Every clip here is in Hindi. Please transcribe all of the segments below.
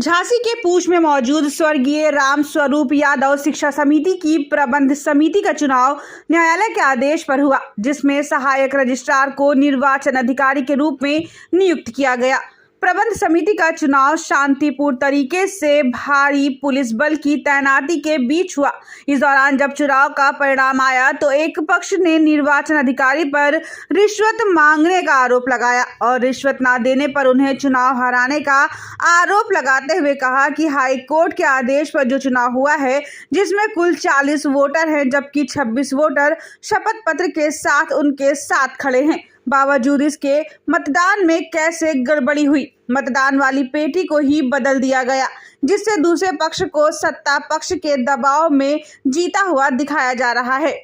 झांसी के पूछ में मौजूद स्वर्गीय राम स्वरूप यादव शिक्षा समिति की प्रबंध समिति का चुनाव न्यायालय के आदेश पर हुआ, जिसमें सहायक रजिस्ट्रार को निर्वाचन अधिकारी के रूप में नियुक्त किया गया। प्रबंध समिति का चुनाव शांतिपूर्ण तरीके से भारी पुलिस बल की तैनाती के बीच हुआ। इस दौरान जब चुनाव का परिणाम आया तो एक पक्ष ने निर्वाचन अधिकारी पर रिश्वत मांगने का आरोप लगाया और रिश्वत न देने पर उन्हें चुनाव हराने का आरोप लगाते हुए कहा कि हाई कोर्ट के आदेश पर जो चुनाव हुआ है, जिसमें कुल 40 वोटर हैं, जबकि 26 वोटर शपथ पत्र के साथ उनके साथ खड़े हैं। बावजूद इसके मतदान में कैसे गड़बड़ी हुई, मतदान वाली पेटी को ही बदल दिया गया, जिससे दूसरे पक्ष को सत्ता पक्ष के दबाव में जीता हुआ दिखाया जा रहा है,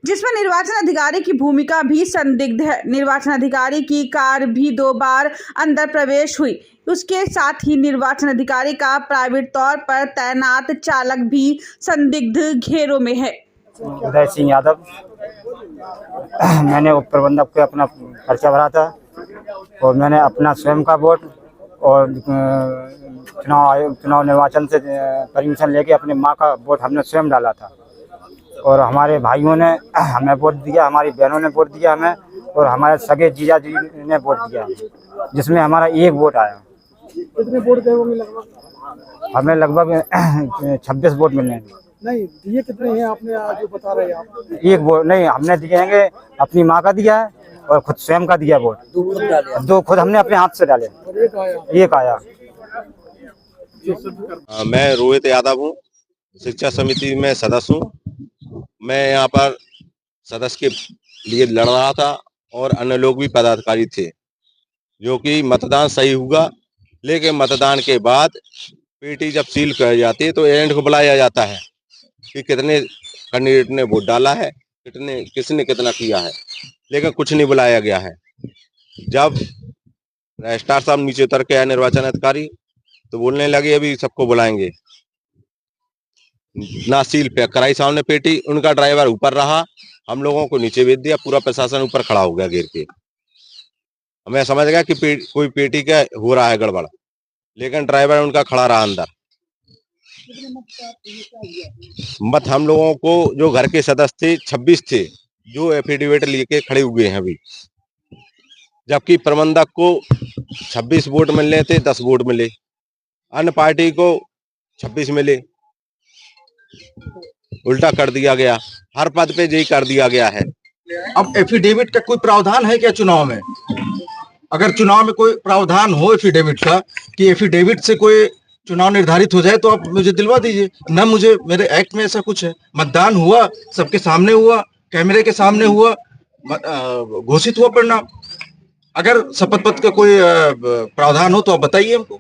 जिसमें निर्वाचन अधिकारी की भूमिका भी संदिग्ध है। निर्वाचन अधिकारी की कार भी 2 बार अंदर प्रवेश हुई। उसके साथ ही निर्वाचन अधिकारी का प्राइवेट तौर पर तैनात चालक भी संदिग्ध घेरों में है। उदय सिंह यादव, मैंने उप प्रबंधक पे अपना पर्चा भरा था और मैंने अपना स्वयं का वोट और चुनाव निर्वाचन से परमिशन लेके अपने माँ का वोट हमने स्वयं डाला था और हमारे भाइयों ने हमें वोट दिया, हमारी बहनों ने वोट दिया हमें, और हमारे सगे जीजा जी ने वोट दिया, जिसमें हमारा एक वोट आया। कितने वोट गए होंगे लगभग? हमें लगभग 26 वोट मिले हैं। नहीं दिए कितने हैं आपने जो बता रहे हैं आप? एक वोट नहीं, हमने दिए हैं, अपनी माँ का दिया है और खुद स्वयं का दिया वोट। 2 खुद हमने अपने हाथ से डाले और एक आया। मैं रोहित यादव हूँ, शिक्षा समिति में सदस्य हूँ। मैं यहाँ पर सदस्य के लिए लड़ रहा था और अन्य लोग भी पदाधिकारी थे, जो कि मतदान सही हुआ, लेकिन मतदान के बाद पेटी जब सील कर जाती है तो एजेंट को बुलाया जाता है कि कितने कैंडिडेट ने वोट डाला है, किसने कितना किया है, लेकिन कुछ नहीं बुलाया गया है। जब रजिस्ट्रार साहब नीचे उतर के आए निर्वाचन अधिकारी, तो बोलने लगे अभी सबको बुलाएंगे। ना सील पैक कराई सामने पेटी, उनका ड्राइवर ऊपर रहा, हम लोगों को नीचे भेज दिया, पूरा प्रशासन ऊपर खड़ा हो गया घेर के। हमें समझ गया कि कोई पेटी का हो रहा है गड़बड़, लेकिन ड्राइवर उनका खड़ा रहा अंदर। मत हम लोगों को जो घर के सदस्य थे 26 थे, जो एफिडेविट लेके खड़े हुए हैं अभी, जबकि प्रबंधक को 26 वोट मिलने थे, 10 वोट मिले, अन्य पार्टी को 26 मिले। उल्टा कर दिया गया, हर पद पे यही कर दिया गया है। अब एफिडेविट का कोई प्रावधान है क्या चुनाव में? अगर चुनाव में कोई प्रावधान हो एफिडेविट का, कि एफिडेविट से कोई चुनाव निर्धारित हो जाए, तो आप मुझे दिलवा दीजिए ना। मुझे मेरे एक्ट में ऐसा कुछ है? मतदान हुआ, सबके सामने हुआ, कैमरे के सामने हुआ, घोषित हुआ परिणाम। अगर शपथ पत्र का कोई प्रावधान हो तो आप बताइए हमको।